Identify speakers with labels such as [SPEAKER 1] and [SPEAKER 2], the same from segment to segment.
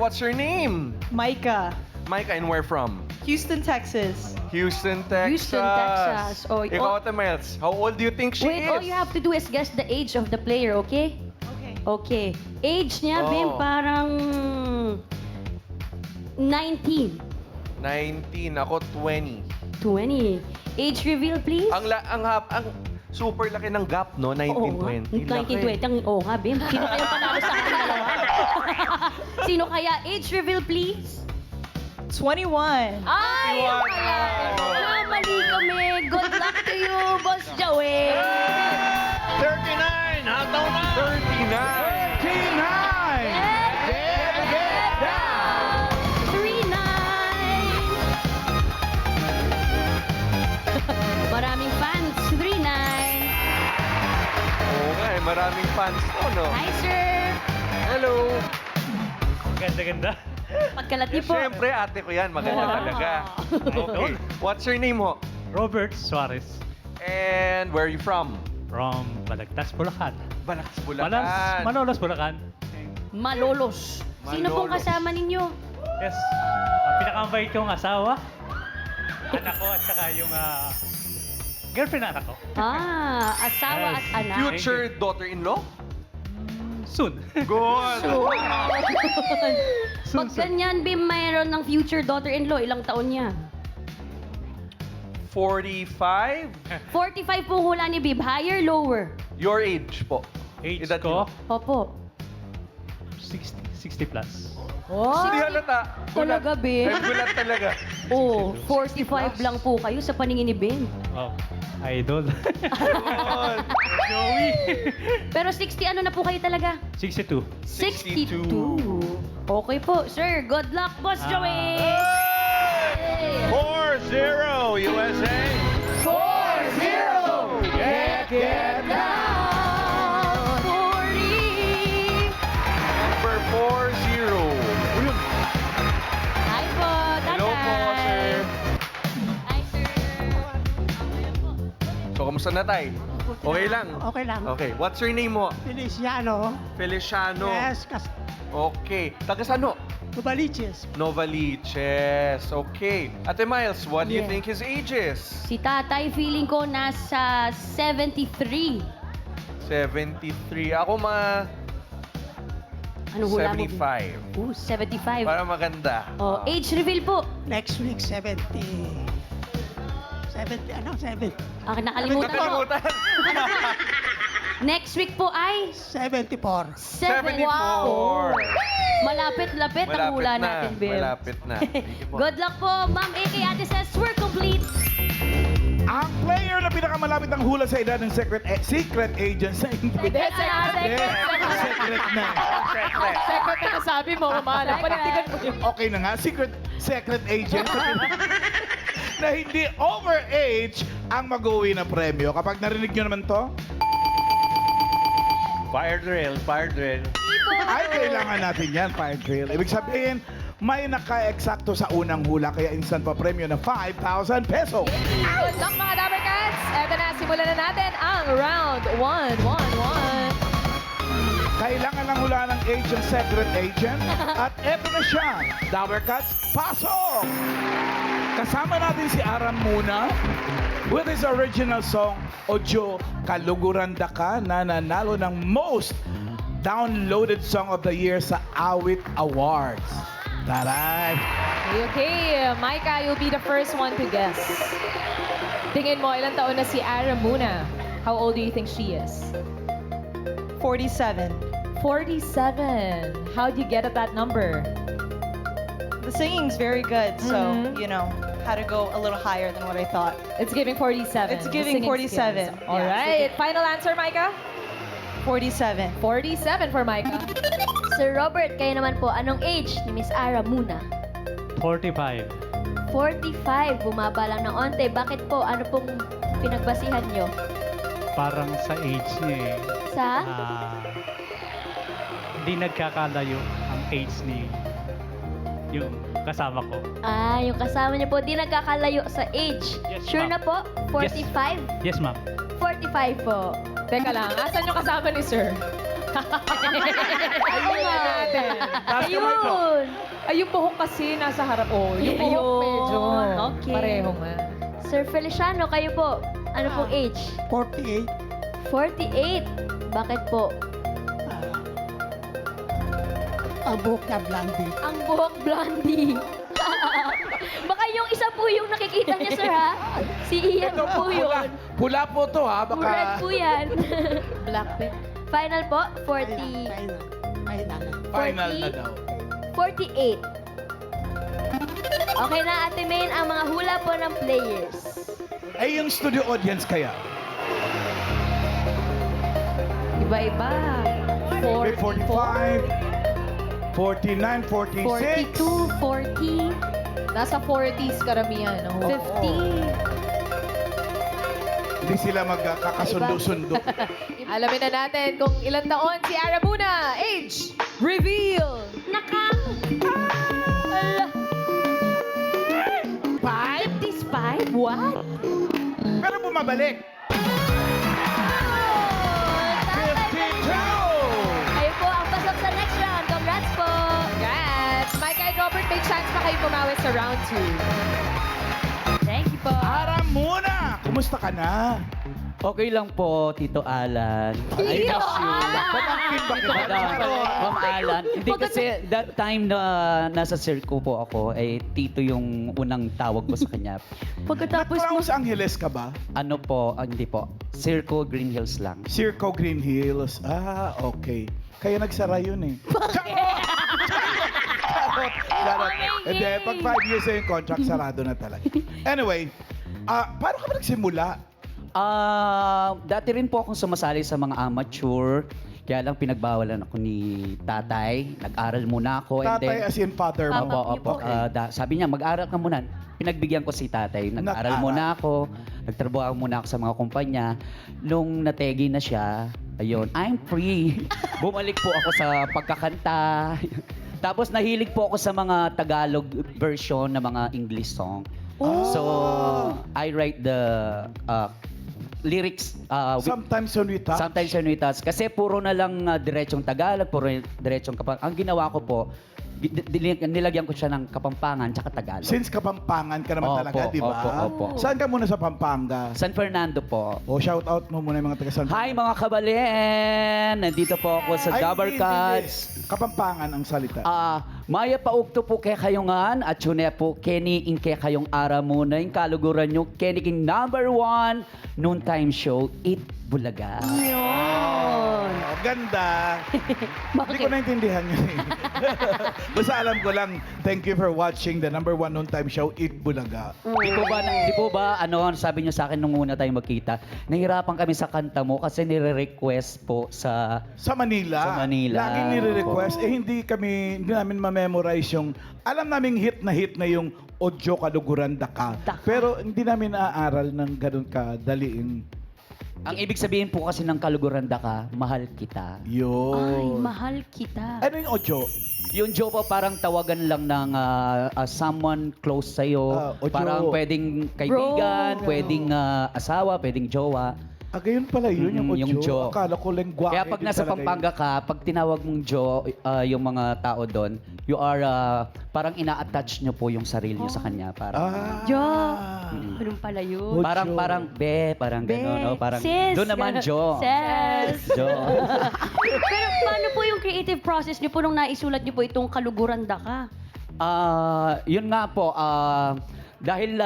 [SPEAKER 1] what's your name?
[SPEAKER 2] Micah,
[SPEAKER 1] Micah, and where from?
[SPEAKER 2] Houston, Texas.
[SPEAKER 1] Houston, Texas.
[SPEAKER 3] Houston, Texas. Oh,
[SPEAKER 1] Ikaw, Ate Miles, how old do you think she
[SPEAKER 3] Wait,
[SPEAKER 1] is?
[SPEAKER 3] all you have to do is guess the age of the player, okay?
[SPEAKER 2] Okay.
[SPEAKER 3] Okay. Age niya,
[SPEAKER 1] Oh.
[SPEAKER 3] Bim, parang 19.
[SPEAKER 1] 19, ako 20.
[SPEAKER 3] 20. Age reveal, please.
[SPEAKER 1] Ang super laki ng gap, no? 1920.
[SPEAKER 3] 1920. Oo nga, Bim. Sino kaya panalo sa akin dalawa? Sino kaya? Age reveal, please.
[SPEAKER 2] 21.
[SPEAKER 3] Ay,
[SPEAKER 1] Wow.
[SPEAKER 3] pala. Mali kami. Good luck to you, Boss Joey.
[SPEAKER 4] 39! Hataw na!
[SPEAKER 1] 39!
[SPEAKER 4] 39! Get down!
[SPEAKER 3] 39. Maraming fans. 39.
[SPEAKER 1] Oo nga eh, maraming fans to, no?
[SPEAKER 3] Hi, sir.
[SPEAKER 1] Hello!
[SPEAKER 4] Ganda-ganda.
[SPEAKER 3] Pagkalati po.
[SPEAKER 1] Siyempre, ate ko yan. Maganda
[SPEAKER 3] Wow.
[SPEAKER 1] talaga. Okay. What's your name ho?
[SPEAKER 5] Robert Suarez
[SPEAKER 1] And where are you from?
[SPEAKER 5] from Balagtas, Bulacan.
[SPEAKER 1] Balaks, Bulacan.
[SPEAKER 5] Malolos, Bulacan.
[SPEAKER 3] Malolos. Sino pong
[SPEAKER 1] Malolos.
[SPEAKER 3] kasama ninyo?
[SPEAKER 5] Yes. Ang pinakamabait kong asawa, anak ko at saka yung girlfriend na anak ko.
[SPEAKER 3] Asawa
[SPEAKER 5] Yes.
[SPEAKER 3] at anak.
[SPEAKER 1] Future daughter-in-law?
[SPEAKER 5] Soon.
[SPEAKER 1] Good!
[SPEAKER 3] Pag ganyan, Bim, mayroon ng future daughter-in-law, ilang taon niya?
[SPEAKER 1] 45?
[SPEAKER 3] 45 po hula ni Bim. Higher, lower?
[SPEAKER 1] Your age po.
[SPEAKER 5] Age
[SPEAKER 1] Edad
[SPEAKER 5] ko,
[SPEAKER 1] mo.
[SPEAKER 3] Opo.
[SPEAKER 5] 60 plus.
[SPEAKER 1] Hindi halata. Gulat.
[SPEAKER 3] Talaga, Bim?
[SPEAKER 1] Ay, gulat talaga.
[SPEAKER 3] Oh, 45 lang po kayo sa paningin ni Bim.
[SPEAKER 5] Oh, idol.
[SPEAKER 1] Good.
[SPEAKER 5] Joey.
[SPEAKER 3] Pero 60 ano na po kayo talaga?
[SPEAKER 5] 62.
[SPEAKER 3] 62. Okay po, sir. Good luck, Boss Joey!
[SPEAKER 4] 4-0 USA!
[SPEAKER 3] 4-0!
[SPEAKER 4] Get
[SPEAKER 3] down! 40!
[SPEAKER 1] Number 40. Ayun.
[SPEAKER 3] Hi po, tatay!
[SPEAKER 1] Hello po, sir.
[SPEAKER 3] Hi, sir.
[SPEAKER 1] So, kamusta na tayo? Okay lang?
[SPEAKER 6] Okay lang.
[SPEAKER 1] Okay. What's your name mo?
[SPEAKER 6] Feliciano.
[SPEAKER 1] Feliciano.
[SPEAKER 6] Yes,
[SPEAKER 1] Okay. Taga saan ho?
[SPEAKER 6] Novaliches.
[SPEAKER 1] Novaliches. Okay. Ate Miles, what do you
[SPEAKER 3] Yeah.
[SPEAKER 1] think his age is?
[SPEAKER 3] Si tatay, feeling ko nasa 73.
[SPEAKER 1] 73. Ako
[SPEAKER 3] Anong hula mo?
[SPEAKER 1] 75.
[SPEAKER 3] 75.
[SPEAKER 1] Para maganda.
[SPEAKER 3] Oh, age reveal po.
[SPEAKER 6] Next week, 70. 70.
[SPEAKER 3] Nakalimutan ko.
[SPEAKER 1] Nakalimutan.
[SPEAKER 3] Next week po ay
[SPEAKER 6] 74.
[SPEAKER 1] 74.
[SPEAKER 3] Wow. Malapit-lapit ang hula natin, Bim.
[SPEAKER 1] Malapit na. Thank you po.
[SPEAKER 3] Good luck po, Ma'am A.K. Ate Says, we're complete.
[SPEAKER 4] Ang player na pinakamalapit ang hula sa edad ng secret agent sa English.
[SPEAKER 3] Secret
[SPEAKER 4] Secret na.
[SPEAKER 3] Secret na sabi mo, mamala. Panitigan mo yun.
[SPEAKER 4] Okay na nga, secret agent na hindi overage ang mag-uwi ng premyo. Kapag narinig nyo naman to,
[SPEAKER 5] Fire drill.
[SPEAKER 4] ay kailangan natin yan, fire drill. Ibig sabihin, may naka-eksakto sa unang hula kaya instant pa premyo na 5,000 peso.
[SPEAKER 7] Good luck mga Dabber Cats! Eto na, simulan na natin ang round 1.
[SPEAKER 4] Kailangan lang hulaan ng age ng secret agent. At eto na siya, Dabber Cats, pasok! Kasama natin si Aram muna with his original song, Ojo Kaluguranda Ka, na nanalo ng most downloaded song of the year sa Awit Awards. Taray!
[SPEAKER 7] Okay, Micah, you'll be the first one to guess. Tingin mo, ilang taon na si Ara Muna? How old do you think she is?
[SPEAKER 2] 47.
[SPEAKER 7] 47. How'd you get at that number?
[SPEAKER 2] The singing's very good, so,
[SPEAKER 7] Mhm.
[SPEAKER 2] had to go a little higher than what I thought.
[SPEAKER 7] It's giving 47.
[SPEAKER 2] It's
[SPEAKER 7] The
[SPEAKER 2] giving
[SPEAKER 7] singing
[SPEAKER 2] 47.
[SPEAKER 7] skills. All
[SPEAKER 2] Yeah,
[SPEAKER 7] right. Final answer, Micah?
[SPEAKER 2] 47.
[SPEAKER 7] 47 for Micah.
[SPEAKER 3] Sir Robert, kayo naman po, anong age ni Miss Ara muna?
[SPEAKER 5] 45.
[SPEAKER 3] 45, bumaba lang ng onte. Bakit po? Ano pong pinagbasihan nyo?
[SPEAKER 5] Parang sa age niya eh.
[SPEAKER 3] Sa?
[SPEAKER 5] Hindi nagkakalayo ang age ni yung kasama ko.
[SPEAKER 3] Yung kasama niyo po, di nagkakalayo sa age.
[SPEAKER 5] Yes,
[SPEAKER 3] Sure
[SPEAKER 5] ma'am.
[SPEAKER 3] na po? 45?
[SPEAKER 5] Yes, ma'am.
[SPEAKER 3] 45 po.
[SPEAKER 7] Teka lang, asan yung kasama ni Sir? Ayun nga natin.
[SPEAKER 4] Taas kamay mo.
[SPEAKER 3] Ayun.
[SPEAKER 7] Ay, yung buhok kasi nasa harap. Oh, yung buhok
[SPEAKER 3] Ayun.
[SPEAKER 7] medyo.
[SPEAKER 3] Okay.
[SPEAKER 7] Pareho nga.
[SPEAKER 3] Sir Feliciano, kayo po. Ano pong age?
[SPEAKER 6] 48.
[SPEAKER 3] 48. Bakit po?
[SPEAKER 6] Ang buhok niya blondie.
[SPEAKER 3] Ang buhok blondie. Baka yung isa po yung nakikita niya, sir, ha? Si Ian
[SPEAKER 4] Ito
[SPEAKER 3] po yun.
[SPEAKER 4] Pula po to ha.
[SPEAKER 3] Red
[SPEAKER 4] Baka
[SPEAKER 3] po yan.
[SPEAKER 7] Blackpink.
[SPEAKER 3] Final po, 40.
[SPEAKER 6] Final. Final.
[SPEAKER 4] final
[SPEAKER 3] 40.
[SPEAKER 4] na daw.
[SPEAKER 3] 48. Okay na, Ate Main, ang mga hula po ng players.
[SPEAKER 4] Ay, yung studio audience kaya?
[SPEAKER 7] Iba-iba.
[SPEAKER 4] May 45, 49, 46.
[SPEAKER 3] 42, 40,
[SPEAKER 7] Nasa 40s karamihan. No?
[SPEAKER 3] 50.
[SPEAKER 4] Hindi sila magkakasundo-sundo.
[SPEAKER 7] Alamin na natin kung ilang taon si Ara Muna. Age reveal.
[SPEAKER 3] Naka! Ala. 55? What?
[SPEAKER 4] Pero bumabalik. 52!
[SPEAKER 3] Kayo po ang pasok sa next round. Congrats po!
[SPEAKER 7] Congrats! Mike and Robert, may chance pa kayo pumawi sa round 2.
[SPEAKER 3] Thank you po.
[SPEAKER 4] Aram muna! Kumusta ka na?
[SPEAKER 8] Okay lang po, Tito Alan. I
[SPEAKER 3] Tito
[SPEAKER 8] miss you.
[SPEAKER 3] Alan!
[SPEAKER 4] Pamangkin ba kita?
[SPEAKER 8] Ma'am Alan. Hindi kasi that time na nasa circo po ako, eh Tito yung unang tawag ko sa kanya.
[SPEAKER 3] Pagkatapos mo...
[SPEAKER 4] Nag-Los Angeles ka ba?
[SPEAKER 8] Ano po, hindi po. Circo Green Hills lang.
[SPEAKER 4] Circo Green Hills. Ah, okay. Kaya nagsara yun eh. Charot. Hindi, pag 5 years na yung contract, sarado na talaga. Anyway, paano ka ba nagsimula?
[SPEAKER 8] Dati rin po akong sumasali sa mga amateur. Kaya lang pinagbawalan ako ni tatay. Nag-aral muna ako.
[SPEAKER 4] Tatay as in father mo?
[SPEAKER 8] Opo, opo. Sabi niya, mag-aral ka muna. Pinagbigyan ko si tatay. Nag-aral
[SPEAKER 4] Nag-aral.
[SPEAKER 8] muna ako. Nagtrabaho muna ako sa mga kumpanya. Nung nategi na siya, ayun, I'm free. Bumalik po ako sa pagkakanta. Tapos nahilig po ako sa mga Tagalog version ng mga English song. So, I write the lyrics
[SPEAKER 4] Sometimes when we talk.
[SPEAKER 8] sometimes when we touch. Kasi puro na lang diretsong Tagalog, puro diretsong Kapampangan. Ang ginawa ko po, nilagyan ko siya ng Kapampangan tsaka Tagalog.
[SPEAKER 4] Since Kapampangan ka naman
[SPEAKER 8] Opo,
[SPEAKER 4] talaga, di ba?
[SPEAKER 8] opo, opo.
[SPEAKER 4] Saan ka muna sa Pampanga?
[SPEAKER 8] San Fernando po.
[SPEAKER 4] O shout out mo muna yung mga taga San
[SPEAKER 8] Hi mga kabalen! Nandito po ako sa
[SPEAKER 4] Ay,
[SPEAKER 8] Dabar
[SPEAKER 4] hindi,
[SPEAKER 8] Cards.
[SPEAKER 4] hindi. Kapampangan ang salita.
[SPEAKER 8] Maya paugto po kay kayongan at yun po Kenny in kay kayong ara muna yung kaluguran nyo Kenny King #1 noontime show It Bulaga.
[SPEAKER 4] Oh, ganda. Hindi ko naintindihan yun eh. Basta alam ko lang, thank you for watching the #1 noontime show, It Bulaga.
[SPEAKER 8] Di po ba, ano, sabi niyo sa akin nung una tayo magkita, nahirapan kami sa kanta mo kasi nire-request po sa...
[SPEAKER 4] Sa Manila.
[SPEAKER 8] Sa Manila.
[SPEAKER 4] Laging nire-request. Hindi namin ma-memorize yung, alam naming hit na yung Odyo Kaluguran Daka. Pero hindi namin naaaral ng ganun kadaliin.
[SPEAKER 8] Ang ibig sabihin po kasi ng Kaluguranda ka, mahal kita.
[SPEAKER 4] Yun.
[SPEAKER 3] mahal kita.
[SPEAKER 4] Ano yung Odyo?
[SPEAKER 8] Yung Joe po parang tawagan lang ng someone close sa'yo.
[SPEAKER 4] Ojo.
[SPEAKER 8] Parang pwedeng kaibigan,
[SPEAKER 4] Bro.
[SPEAKER 8] pwedeng asawa, pwedeng jowa.
[SPEAKER 4] Gayon pala yun, yung Odyo.
[SPEAKER 8] Yung Jo.
[SPEAKER 4] Akala ko lengguwahe
[SPEAKER 8] Kaya pag
[SPEAKER 4] din
[SPEAKER 8] nasa
[SPEAKER 4] talaga
[SPEAKER 8] Pampanga ka, pag tinawag mong Joe, yung mga tao doon, you are, parang ina-attach nyo po yung sarili nyo sa kanya.
[SPEAKER 4] yun.
[SPEAKER 8] Parang,
[SPEAKER 3] Jo.
[SPEAKER 4] Ah.
[SPEAKER 3] Ganun pala yun.
[SPEAKER 4] Odyo.
[SPEAKER 8] parang gano'n, no? Parang,
[SPEAKER 3] Sis.
[SPEAKER 8] doon naman Joe.
[SPEAKER 3] Sis.
[SPEAKER 8] Joe.
[SPEAKER 3] Pero paano po yung creative process niyo po nung naisulat niyo po itong Kaluguranda ka?
[SPEAKER 8] Yun nga po, dahil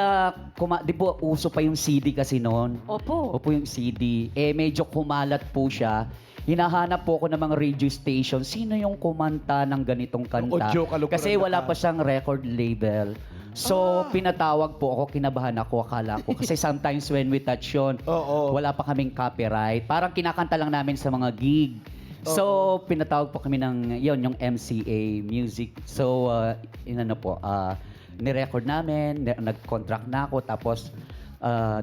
[SPEAKER 8] di po uso pa yung CD kasi noon.
[SPEAKER 3] Opo.
[SPEAKER 8] Opo yung CD. Medyo kumalat po siya. Hinahanap po ako ng mga radio station. Sino yung kumanta ng ganitong kanta?
[SPEAKER 4] Odyo, Kaluguranda
[SPEAKER 8] Kasi wala
[SPEAKER 4] ka.
[SPEAKER 8] pa siyang record label. So, pinatawag po ako, kinabahan ako, akala ko. Kasi sometimes when we touch yun,
[SPEAKER 4] Oo.
[SPEAKER 8] wala pa kaming copyright. Parang kinakanta lang namin sa mga gig. So, pinatawag po kami ng, yung MCA Music. So, inano po, nirecord namin, nag-contract na ako, tapos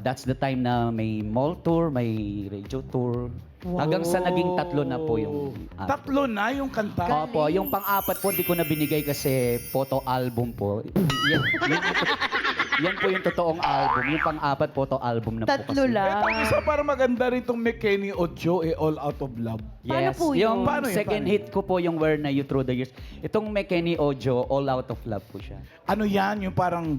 [SPEAKER 8] that's the time na may mall tour, may radio tour. Hanggang sa naging 3 na po yung...
[SPEAKER 4] 3 na yung kanta?
[SPEAKER 8] Opo, yung pang-apat po, hindi ko na binigay kasi photo album po. Yan po yung totoong album. Yung pang-apat po to album na po kasi.
[SPEAKER 2] Tatlo lang.
[SPEAKER 4] Itong isa para maganda rin itong Kenny Ojo, All Out of Love.
[SPEAKER 2] Paano
[SPEAKER 8] Yes.
[SPEAKER 2] po yun?
[SPEAKER 8] Yung
[SPEAKER 4] Paano yun?
[SPEAKER 8] second
[SPEAKER 4] Paano?
[SPEAKER 8] hit ko po yung Where Na You Through the Years. Itong Kenny Ojo, All Out of Love po siya.
[SPEAKER 4] Ano yan? Yung parang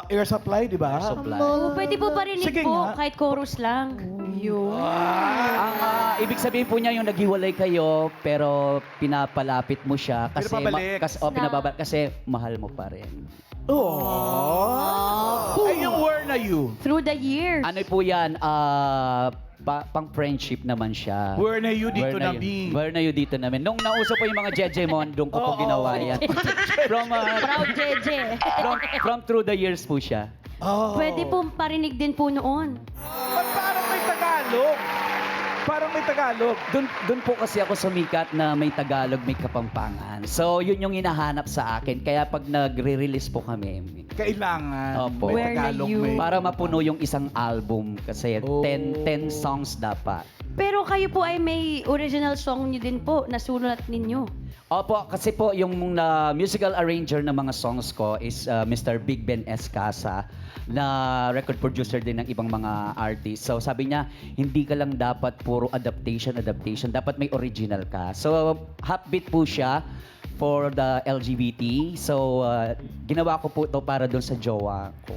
[SPEAKER 4] air supply, di ba?
[SPEAKER 8] Air supply.
[SPEAKER 3] Oh, pwede po parinig
[SPEAKER 4] Sige
[SPEAKER 3] po,
[SPEAKER 4] nga.
[SPEAKER 3] kahit chorus lang.
[SPEAKER 2] Yun.
[SPEAKER 8] Ang ibig sabihin po niya yung naghiwalay kayo pero pinapalapit mo siya kasi
[SPEAKER 4] Pinapabalik.
[SPEAKER 8] kasi mahal mo pa rin.
[SPEAKER 4] Oh. Ay, yung Where Na You.
[SPEAKER 3] Through the years.
[SPEAKER 8] Ano po yan? Pang friendship naman siya.
[SPEAKER 4] Where Na You dito
[SPEAKER 8] Where
[SPEAKER 4] na
[SPEAKER 8] You-
[SPEAKER 4] be.
[SPEAKER 8] Where na you dito namin. Nung nauso po yung mga Jeje Mon, doon ko po
[SPEAKER 4] Oo.
[SPEAKER 8] ginawa yan.
[SPEAKER 3] Proud Jeje.
[SPEAKER 8] from Through the Years po siya.
[SPEAKER 4] Oh.
[SPEAKER 3] Pwede po parinig din po noon.
[SPEAKER 4] Ba't parang may Tagalog? Parang may Tagalog.
[SPEAKER 8] Doon po kasi ako sumikat na may Tagalog, may Kapampangan. So, yun yung hinahanap sa akin. Kaya pag nagre-release po kami,
[SPEAKER 4] Kailangan.
[SPEAKER 8] Opo.
[SPEAKER 4] May
[SPEAKER 2] Where Na
[SPEAKER 4] Tagalog,
[SPEAKER 2] You.
[SPEAKER 4] may...
[SPEAKER 8] para mapuno yung isang album kasi
[SPEAKER 4] Oh.
[SPEAKER 8] 10 songs dapat.
[SPEAKER 3] Pero kayo po ay may original song niyo din po na sulat ninyo.
[SPEAKER 8] Opo, kasi po yung musical arranger ng mga songs ko is Mr. Big Ben Escasa na record producer din ng ibang mga artists. So sabi niya, hindi ka lang dapat puro adaptation. Dapat may original ka. So upbeat po siya for the LGBT. So ginawa ko po to para doon sa jowa ko.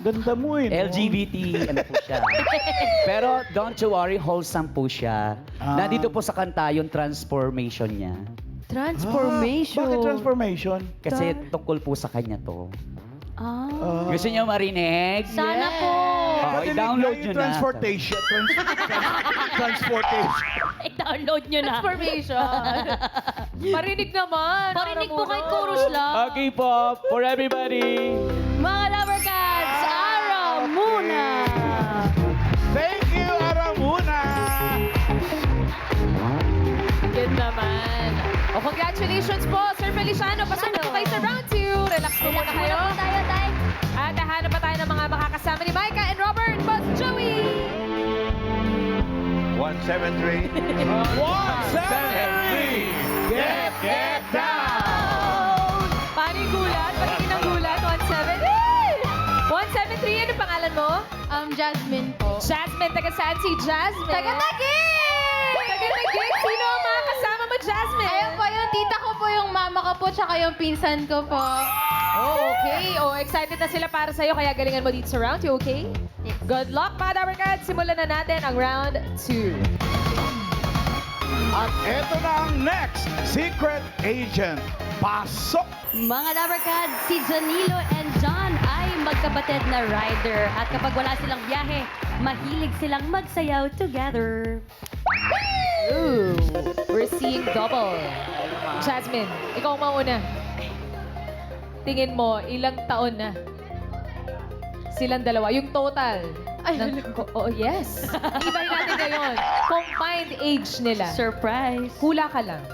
[SPEAKER 4] Ganda mo eh. no?
[SPEAKER 8] LGBT, ano po siya. Pero don't you worry, wholesome po siya.
[SPEAKER 4] Ah.
[SPEAKER 8] Nandito po sa kanta yung transformation niya.
[SPEAKER 2] Transformation.
[SPEAKER 4] Bakit transformation?
[SPEAKER 8] Kasi tungkol po sa kanya to.
[SPEAKER 3] Ah.
[SPEAKER 8] Gusto niyo marinig?
[SPEAKER 3] Sana po.
[SPEAKER 4] Padinig
[SPEAKER 8] i-download
[SPEAKER 4] nga
[SPEAKER 8] nyo
[SPEAKER 4] yung
[SPEAKER 8] na.
[SPEAKER 4] transportation. Transportation.
[SPEAKER 3] I-download nyo na.
[SPEAKER 7] Transformation. Marinig naman.
[SPEAKER 3] Parinig po
[SPEAKER 7] Aramuno.
[SPEAKER 3] kahit chorus lang.
[SPEAKER 8] Okay po, for everybody.
[SPEAKER 3] Mga Lover Cats, araw muna.
[SPEAKER 4] Thank you, Aramuna!
[SPEAKER 7] Good naman. O, congratulations po, Sir Feliciano. Pasok na po kayo sa round 2. Relax po muna kayo.
[SPEAKER 3] Muna po tayo, Tay.
[SPEAKER 7] At hahanap pa tayo ng mga makakasama ni Micah and Robert. Boss Joey!
[SPEAKER 1] 173.
[SPEAKER 4] 173! Get down!
[SPEAKER 7] Panigulat, pagiging ng gulat, 17. 173, ano pangalan mo?
[SPEAKER 3] Jasmine po.
[SPEAKER 7] Jasmine, taga saan si Jasmine? Taga-Taguig! Taga-Taguig, sino ang mga kasama mo, Jasmine?
[SPEAKER 9] Ayun po, yung tita ko po, yung mama ko po, tsaka yung pinsan ko po.
[SPEAKER 7] Oh, okay. Oh, excited na sila para sa'yo, kaya galingan mo dito sa round. You okay?
[SPEAKER 9] Yes.
[SPEAKER 7] Good luck, mga Dabber Cats. Simulan na natin ang round 2.
[SPEAKER 4] At eto na ang next Secret Agent. Pasok!
[SPEAKER 3] Mga Lover Cats, si Janilo and John ay magkapatid na rider. At kapag wala silang biyahe, mahilig silang magsayaw together.
[SPEAKER 7] Ooh, we're seeing double. Jasmine, ikaw mauna. Tingin mo, ilang taon na? Silang dalawa. Yung total.
[SPEAKER 9] Ay,
[SPEAKER 7] Oh, yes. Ibahin natin ngayon. Combined age nila.
[SPEAKER 3] Surprise!
[SPEAKER 7] Hula ka lang.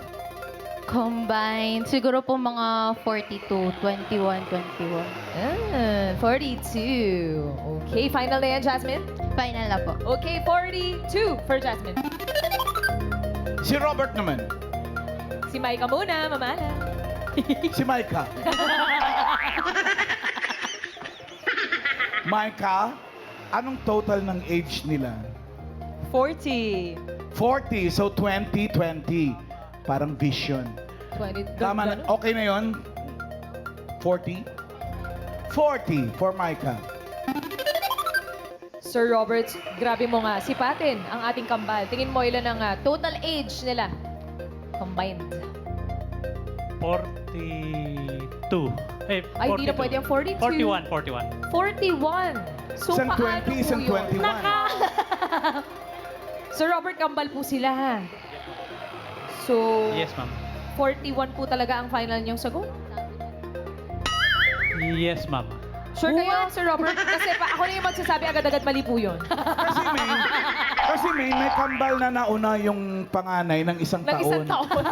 [SPEAKER 9] combined, siguro po mga 42, 21, 21.
[SPEAKER 7] 42. Okay, final na yan, Jasmine?
[SPEAKER 9] Final na po.
[SPEAKER 7] Okay, 42 for Jasmine.
[SPEAKER 4] Si Robert naman.
[SPEAKER 7] Si Micah muna, mamala.
[SPEAKER 4] Si Micah. Micah, anong total ng age nila?
[SPEAKER 2] 40.
[SPEAKER 4] 40, so 20, 20. Parang vision.
[SPEAKER 7] 20.
[SPEAKER 4] Tama na, okay na yon? 40? 40 for Micah.
[SPEAKER 7] Sir Robert, grabe mo nga. Sipatin ang ating kambal. Tingin mo ilan ang total age nila? Combined.
[SPEAKER 5] 42. Eh,
[SPEAKER 7] Ay, hindi na
[SPEAKER 5] 42.
[SPEAKER 7] pwede ang 42.
[SPEAKER 5] 41.
[SPEAKER 7] 41. So,
[SPEAKER 4] Isang
[SPEAKER 7] paano
[SPEAKER 4] 20, isang
[SPEAKER 7] po yun?
[SPEAKER 4] 21.
[SPEAKER 7] Sir Robert, kambal po sila ha. So,
[SPEAKER 5] Yes, ma'am.
[SPEAKER 7] 41 po talaga ang final niyong sagot.
[SPEAKER 5] Yes, ma'am.
[SPEAKER 7] Sure kayo, Sir Robert? Kasi ako na yung magsasabi agad-agad mali po yun.
[SPEAKER 4] Kasi may kambal na nauna yung panganay ng isang
[SPEAKER 7] Ng isang
[SPEAKER 4] taon.
[SPEAKER 7] taon.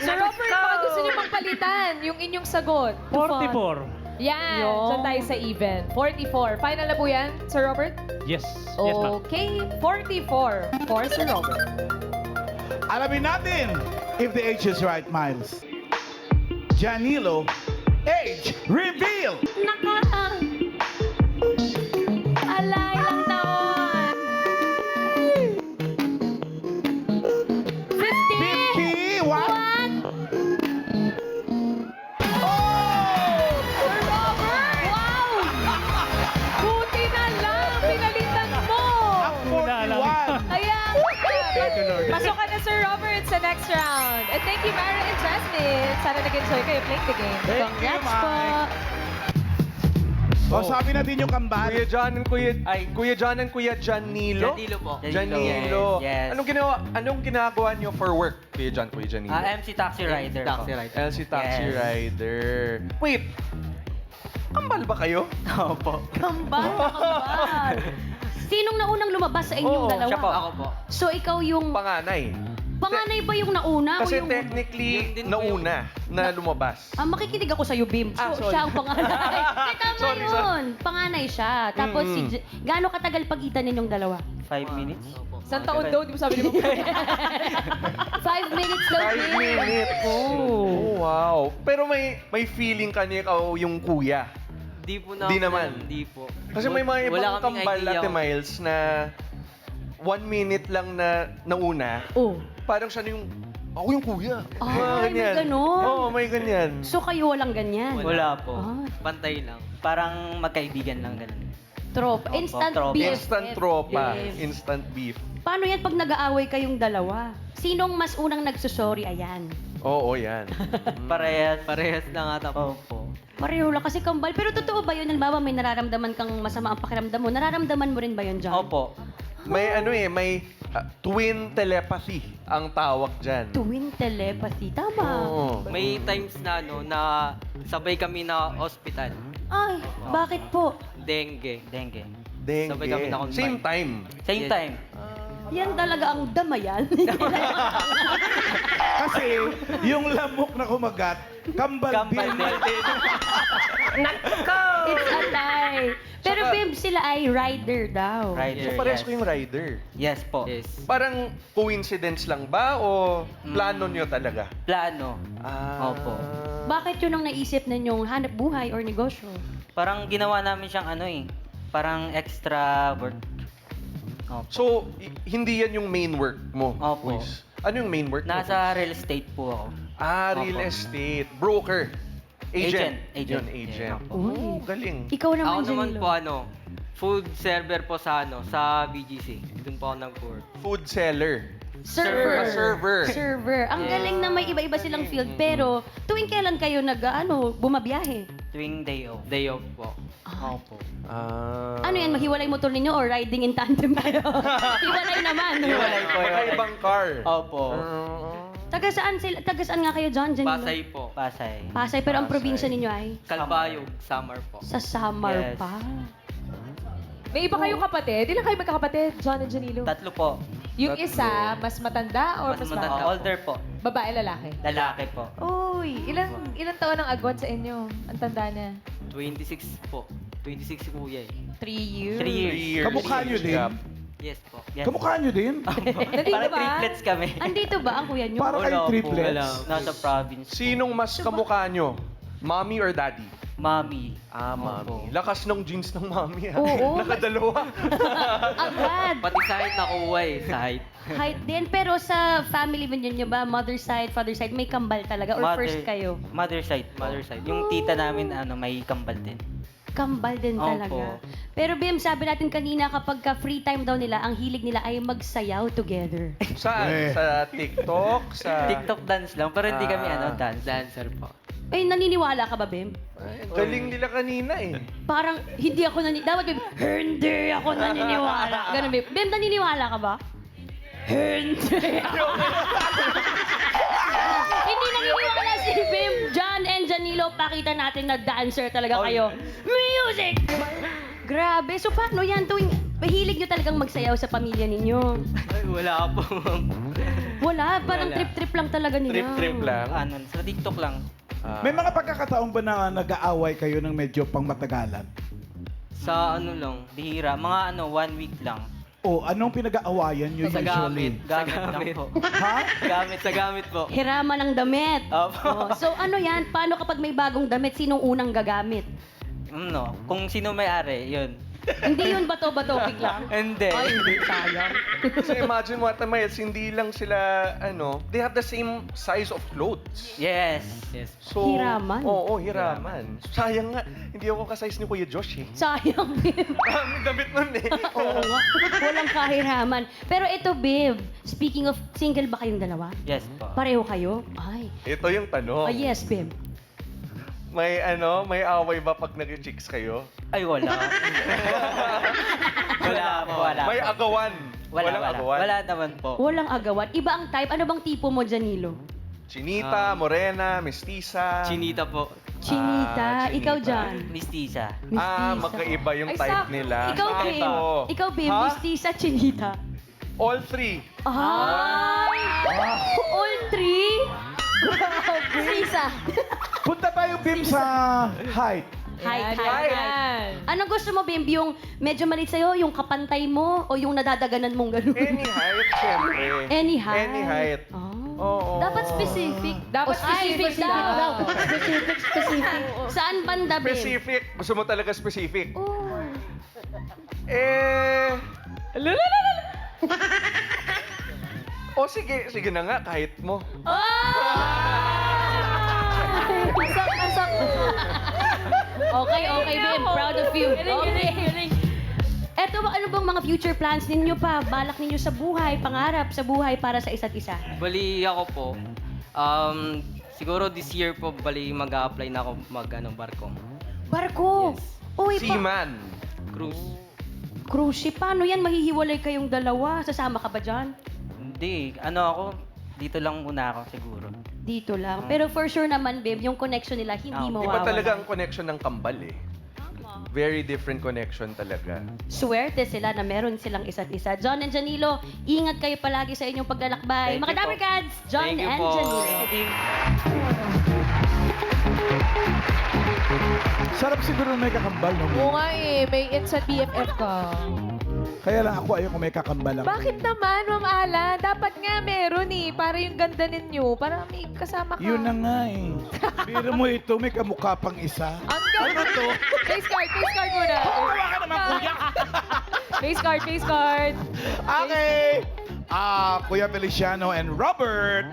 [SPEAKER 7] Sir Robert, baka gusto niyo pagpalitan yung inyong sagot.
[SPEAKER 5] 44.
[SPEAKER 7] Yan,
[SPEAKER 2] Yun.
[SPEAKER 7] dyan tayo sa even. 44. Final na po yan, Sir Robert?
[SPEAKER 5] Yes. Yes, ma'am.
[SPEAKER 7] Okay, 44 for Sir Robert.
[SPEAKER 4] Alamin natin if the age is right, Miles. Janilo age reveal.
[SPEAKER 3] Naka! Alay lang taon! 50!
[SPEAKER 4] Vicky, what? Oh!
[SPEAKER 7] Sir Robert!
[SPEAKER 3] Wow!
[SPEAKER 7] Buti na lang! Pinalitan mo!
[SPEAKER 4] Ang
[SPEAKER 5] Una lang.
[SPEAKER 4] 41.
[SPEAKER 7] Kaya,
[SPEAKER 5] Thank you, Lord.
[SPEAKER 7] pasok ka na, Sir Robert, sa next round. And thank you, Mara and Jasmine. Sana nag-enjoy kayo playing the game.
[SPEAKER 4] Thank you,
[SPEAKER 3] Congrats po!
[SPEAKER 4] Mike. O, sabi natin yung kambal.
[SPEAKER 1] Kuya John and Kuya John and Kuya Janilo?
[SPEAKER 10] Janilo po.
[SPEAKER 1] Janilo.
[SPEAKER 10] Yes.
[SPEAKER 1] Anong ginagawa niyo for work, Kuya John, Kuya Janilo?
[SPEAKER 10] MC Taxi Rider po.
[SPEAKER 1] LC Taxi
[SPEAKER 10] Yes.
[SPEAKER 1] Rider. Wait, kambal ba kayo?
[SPEAKER 10] Opo.
[SPEAKER 3] Kambal na kambal! Sinong naunang lumabas sa inyong
[SPEAKER 1] Oo,
[SPEAKER 3] dalawa?
[SPEAKER 10] Siya po. Ako po.
[SPEAKER 3] So ikaw yung...
[SPEAKER 1] Panganay.
[SPEAKER 3] Panganay ba yung nauna?
[SPEAKER 1] Kasi
[SPEAKER 3] o yung...
[SPEAKER 1] technically,
[SPEAKER 10] Yun din po yung-
[SPEAKER 1] nauna na lumabas.
[SPEAKER 3] Makikinig ako sa'yo, Bim. So,
[SPEAKER 1] Ah, sorry.
[SPEAKER 3] siya ang panganay. Eh, tama
[SPEAKER 1] Sorry,
[SPEAKER 3] yun. Panganay siya. Tapos, gaano katagal pagitan ninyong dalawa?
[SPEAKER 10] 5 minutes.
[SPEAKER 7] Isang taon daw, di mo sabi ni mo.
[SPEAKER 3] 5 minutes daw,
[SPEAKER 1] 5
[SPEAKER 3] Bim.
[SPEAKER 1] minutes. Oh, wow. Pero may feeling ka niya ikaw yung kuya.
[SPEAKER 10] Di po
[SPEAKER 1] Di naman.
[SPEAKER 10] Di po.
[SPEAKER 1] Kasi may mga
[SPEAKER 10] Wala
[SPEAKER 1] ibang
[SPEAKER 10] kaming
[SPEAKER 1] kambal
[SPEAKER 10] idea
[SPEAKER 1] Ate
[SPEAKER 10] kung-
[SPEAKER 1] Miles na 1 minute lang na nauna,
[SPEAKER 3] Oh.
[SPEAKER 1] parang siya na yung, ako yung kuya.
[SPEAKER 3] Ay, may ganon.
[SPEAKER 1] Oo, may ganyan.
[SPEAKER 3] So, kayo walang ganyan?
[SPEAKER 10] Wala po.
[SPEAKER 3] Ah.
[SPEAKER 10] Pantay lang. Parang magkaibigan lang ganun.
[SPEAKER 3] Tropa. Instant
[SPEAKER 10] tropa.
[SPEAKER 3] beef.
[SPEAKER 1] Instant tropa.
[SPEAKER 3] Yes.
[SPEAKER 1] Instant beef.
[SPEAKER 3] Paano yan pag nag-aaway kayong dalawa? Sinong mas unang nagsusorry? Ayan.
[SPEAKER 1] Oo, yan.
[SPEAKER 10] Parehas. Parehas lang ata po. Opo.
[SPEAKER 3] Pareho lang kasi kambal. Pero totoo ba yun? Halimbawa, may nararamdaman kang masama ang pakiramdam mo. Nararamdaman mo rin ba yun, John?
[SPEAKER 10] Opo.
[SPEAKER 1] May may twin telepathy ang tawag dyan.
[SPEAKER 3] Twin telepathy. Tama.
[SPEAKER 1] Oo.
[SPEAKER 10] May times na na sabay kami na hospital.
[SPEAKER 3] Ay, bakit po?
[SPEAKER 10] Dengue. Dengue.
[SPEAKER 1] Dengue.
[SPEAKER 10] Sabay kami na-combine.
[SPEAKER 1] Same time.
[SPEAKER 10] Same time.
[SPEAKER 3] Yan talaga ang damayan.
[SPEAKER 4] Kasi yung lamok na kumagat, kambal
[SPEAKER 10] Kambal
[SPEAKER 4] din.
[SPEAKER 10] din.
[SPEAKER 3] It's a lie. Pero
[SPEAKER 1] Saka-
[SPEAKER 3] Bim, sila ay rider daw.
[SPEAKER 10] Rider.
[SPEAKER 1] So, parehas
[SPEAKER 10] yes.
[SPEAKER 1] ko yung rider.
[SPEAKER 10] Yes po. Yes.
[SPEAKER 1] Parang coincidence lang ba o plano nyo talaga?
[SPEAKER 10] Plano. Opo.
[SPEAKER 3] Bakit yun ang naisip ninyong hanap buhay or negosyo?
[SPEAKER 10] Parang ginawa namin siyang parang extra work. Opo.
[SPEAKER 1] So, hindi yan yung main work mo?
[SPEAKER 10] Opo.
[SPEAKER 1] Luis? Ano yung main work mo?
[SPEAKER 10] Nasa real estate po ako.
[SPEAKER 1] real
[SPEAKER 10] Opo.
[SPEAKER 1] estate. Broker. Agent.
[SPEAKER 10] Agent.
[SPEAKER 1] Yun, agent.
[SPEAKER 10] Yeah, opo.
[SPEAKER 1] Oh, galing.
[SPEAKER 3] Ikaw
[SPEAKER 10] Ako
[SPEAKER 3] naman,
[SPEAKER 10] naman
[SPEAKER 3] Janilo.
[SPEAKER 10] po food server po sa sa BGC. Doon po ako nag-work.
[SPEAKER 1] Food seller.
[SPEAKER 3] Server.
[SPEAKER 1] Server.
[SPEAKER 3] Server. Ang galing na may iba-iba silang field. Pero tuwing kailan kayo bumabiyahe?
[SPEAKER 10] Tuwing day off. Day off po. Opo.
[SPEAKER 3] Ano yan, mahiwalay motor ninyo or riding in tandem kayo? Hiwalay naman.
[SPEAKER 10] Hiwalay po.
[SPEAKER 1] Ibang car.
[SPEAKER 10] Opo.
[SPEAKER 3] Taga saan nga kayo, John? Janilo?
[SPEAKER 10] Pasay po. Pasay.
[SPEAKER 3] Pasay, pero ang
[SPEAKER 1] Pasay.
[SPEAKER 3] probinsya ninyo ay?
[SPEAKER 10] Kalbayog, Samar po.
[SPEAKER 3] Sa Samar
[SPEAKER 10] Yes.
[SPEAKER 3] pa.
[SPEAKER 7] May iba kayong kapatid? Ilan kayo magkakapatid, John and Janilo?
[SPEAKER 10] Tatlo po.
[SPEAKER 7] Yung isa, mas matanda or mas,
[SPEAKER 10] matanda.
[SPEAKER 7] bata?
[SPEAKER 10] Older po.
[SPEAKER 7] Babae, lalaki?
[SPEAKER 10] Lalaki po.
[SPEAKER 7] Uy, ilang taon ang agwat sa inyo? Ang tanda niya?
[SPEAKER 10] 26 po. 26 si kuya eh.
[SPEAKER 7] 3 years.
[SPEAKER 10] 3 years.
[SPEAKER 1] 3 years.
[SPEAKER 4] Kamukha nyo din?
[SPEAKER 1] Gap.
[SPEAKER 10] Yes po. Yes.
[SPEAKER 4] Kamukha nyo din?
[SPEAKER 7] Nandito
[SPEAKER 10] Parang
[SPEAKER 7] ba?
[SPEAKER 10] triplets kami.
[SPEAKER 3] Andito ba ang kuya nyo?
[SPEAKER 4] Para kayo
[SPEAKER 10] Wala po,
[SPEAKER 4] triplets?
[SPEAKER 10] wala. Nasa province.
[SPEAKER 1] Sinong mas kamukha nyo? Mommy or daddy?
[SPEAKER 10] Mami.
[SPEAKER 1] Mommy. Lakas ng jeans ng mommy.
[SPEAKER 3] Oo.
[SPEAKER 1] Nakadalawa.
[SPEAKER 3] Agad.
[SPEAKER 10] Pati sa height nakuha eh. Sa height.
[SPEAKER 3] Height din. Pero sa family nyo ba, mother side, father side, may kambal talaga? Or first kayo?
[SPEAKER 10] Mother side. Mother side. Yung tita namin, may kambal din.
[SPEAKER 3] Kambal din
[SPEAKER 10] Opo.
[SPEAKER 3] talaga. Pero Bim, sabi natin kanina kapag ka free time daw nila, ang hilig nila ay magsayaw together.
[SPEAKER 1] Saan? Sa TikTok? Sa...
[SPEAKER 10] TikTok dance lang. Pero hindi kami
[SPEAKER 1] dance.
[SPEAKER 10] dancer po.
[SPEAKER 3] Ay, naniniwala ka ba, Bim?
[SPEAKER 1] Ay, galing nila kanina eh.
[SPEAKER 3] Parang hindi ako dapat Bim, hindi ako naniniwala. Ganun, Bim. Bim, naniniwala ka ba? Hindi ako. Hindi naniniwala si Bim. John and Janilo, pakita natin na dancer talaga kayo. Music! Grabe. So, paano yan? Tuwing mahilig nyo talagang magsayaw sa pamilya ninyo.
[SPEAKER 10] Ay, wala po.
[SPEAKER 3] Wala. Parang
[SPEAKER 10] Wala.
[SPEAKER 3] trip-trip lang talaga nila.
[SPEAKER 1] Trip-trip lang.
[SPEAKER 10] Sa TikTok lang.
[SPEAKER 4] May mga pagkakataon ba na nag-aaway kayo ng medyo pang matagalan?
[SPEAKER 10] Sa lang, bihira. Mga 1 week lang.
[SPEAKER 4] O, anong pinag-aawayan nyo
[SPEAKER 10] Sa
[SPEAKER 4] usually?
[SPEAKER 10] gamit lang po.
[SPEAKER 4] Ha?
[SPEAKER 10] Sa gamit po.
[SPEAKER 3] Hiraman ng damit.
[SPEAKER 10] Opo.
[SPEAKER 3] Oh, so ano yan? Paano kapag may bagong damit, sinong unang gagamit?
[SPEAKER 10] No, kung sino may-ari, yun.
[SPEAKER 3] Hindi yun bato-bato biglang.
[SPEAKER 10] Hindi.
[SPEAKER 3] Ay, hindi sayang.
[SPEAKER 1] So imagine mo, Mayels, hindi lang sila, they have the same size of clothes.
[SPEAKER 10] Yes.
[SPEAKER 1] So,
[SPEAKER 3] Hiraman.
[SPEAKER 1] Oo, hiraman. Sayang nga, hindi ako ka-size ni Kuya Josh eh.
[SPEAKER 3] Sayang, Bim.
[SPEAKER 1] Dami damit nun eh.
[SPEAKER 3] Oo nga. Walang kahiraman. Pero ito, Bim, speaking of, single ba kayong dalawa?
[SPEAKER 10] Yes po.
[SPEAKER 3] Pareho kayo? Ay.
[SPEAKER 1] Ito yung tanong.
[SPEAKER 3] Yes, Bim.
[SPEAKER 1] May away ba pag nag-chicks kayo?
[SPEAKER 10] Ay, wala. Wala.
[SPEAKER 1] May agawan. Walang agawan.
[SPEAKER 10] Wala naman po.
[SPEAKER 3] Walang agawan. Iba ang type. Ano bang tipo mo, Janilo?
[SPEAKER 1] Chinita, morena, mestiza.
[SPEAKER 10] Chinita po.
[SPEAKER 3] Chinita.
[SPEAKER 1] Chinita.
[SPEAKER 3] Ikaw, Jan.
[SPEAKER 10] Mistisa.
[SPEAKER 3] Mestiza.
[SPEAKER 1] Magkaiba yung
[SPEAKER 7] Ay,
[SPEAKER 1] type
[SPEAKER 7] sak-
[SPEAKER 1] nila.
[SPEAKER 3] Ikaw, Bim.
[SPEAKER 1] Oo.
[SPEAKER 3] Ikaw, Bim.
[SPEAKER 1] Ha?
[SPEAKER 3] Mestiza, chinita.
[SPEAKER 1] All three.
[SPEAKER 3] Ay! All three? Sisa.
[SPEAKER 4] Punta tayo, Bim, sa height.
[SPEAKER 3] Height,
[SPEAKER 7] Ayan,
[SPEAKER 3] height.
[SPEAKER 7] ayan.
[SPEAKER 3] Anong gusto mo, Bim? Yung medyo maliit sa'yo, yung kapantay mo, o yung nadadaganan mong gano'n?
[SPEAKER 1] Any height, syempre.
[SPEAKER 3] Any height.
[SPEAKER 1] Any height.
[SPEAKER 3] Oh.
[SPEAKER 1] Oo.
[SPEAKER 3] Dapat specific.
[SPEAKER 7] Dapat specific daw.
[SPEAKER 3] Specific. Saan banda, Bim?
[SPEAKER 1] Specific. Gusto mo talaga specific?
[SPEAKER 3] Oh.
[SPEAKER 1] O sige na nga, kahit mo.
[SPEAKER 3] Pasok. Okay, Bim. Proud of you. Okay. Eto, ano bang mga future plans ninyo pa? Balak ninyo sa buhay, pangarap sa buhay para sa isa't isa?
[SPEAKER 10] Bali ako po. Siguro this year po, bali mag-a-apply na ako barko.
[SPEAKER 3] Barko!
[SPEAKER 10] Yes.
[SPEAKER 3] Uy,
[SPEAKER 1] Seaman.
[SPEAKER 10] Cruise.
[SPEAKER 3] cruise ship. Paano yan? Mahihiwalay kayong dalawa. Sasama ka ba dyan?
[SPEAKER 10] Hindi. Ako, dito lang muna ako siguro.
[SPEAKER 3] Dito lang. Pero for sure naman, babe, yung connection nila hindi
[SPEAKER 10] Ah,
[SPEAKER 3] mawawala.
[SPEAKER 1] Iba talaga ang connection ng kambal eh. Very different connection talaga.
[SPEAKER 3] Swerte sila na meron silang isa't isa. John and Janilo, ingat kayo palagi sa inyong paglalakbay.
[SPEAKER 10] Thank
[SPEAKER 3] Mga
[SPEAKER 10] you
[SPEAKER 3] Dabber
[SPEAKER 10] po.
[SPEAKER 3] Cats, John
[SPEAKER 10] Thank you
[SPEAKER 3] and
[SPEAKER 10] po.
[SPEAKER 3] Janilo.
[SPEAKER 4] Sarap siguro may kakambal, no?
[SPEAKER 7] Oo nga eh, may instant BFF ka.
[SPEAKER 4] Kaya lang ako ayoko may kakambal ako.
[SPEAKER 7] Bakit naman, Ma'am Alan? Dapat nga meron eh. Para yung ganda ninyo. Para may kasama ka.
[SPEAKER 4] Yun na nga eh. Biro mo ito, may kamukha pang isa.
[SPEAKER 7] Ang ganda.
[SPEAKER 4] Ano to?
[SPEAKER 7] Face card muna.
[SPEAKER 4] Kawawa ka naman, kuya!
[SPEAKER 7] Face card.
[SPEAKER 4] Okay! Kuya Feliciano and Robert,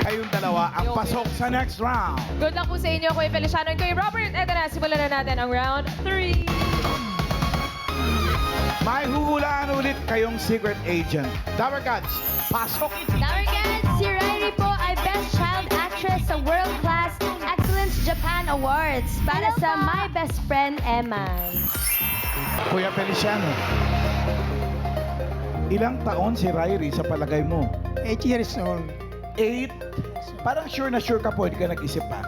[SPEAKER 4] kayong dalawa ang pasok sa next round.
[SPEAKER 7] Good luck po sa inyo, Kuya Feliciano and Kuya Robert. Eto na, simulan na natin ang round 3.
[SPEAKER 4] May huhulaan ulit kayong secret agent. Dabber Cats, pasok!
[SPEAKER 9] Dabber Cats, si Riley po ay Best Child Actress sa World Class Excellence Japan Awards para sa My Best Friend Emma.
[SPEAKER 4] Kuya Feliciano, ilang taon si Ryrie sa palagay mo?
[SPEAKER 6] 8 years old.
[SPEAKER 4] 8? Parang sure na sure ka po, hindi ka nag-isip pa.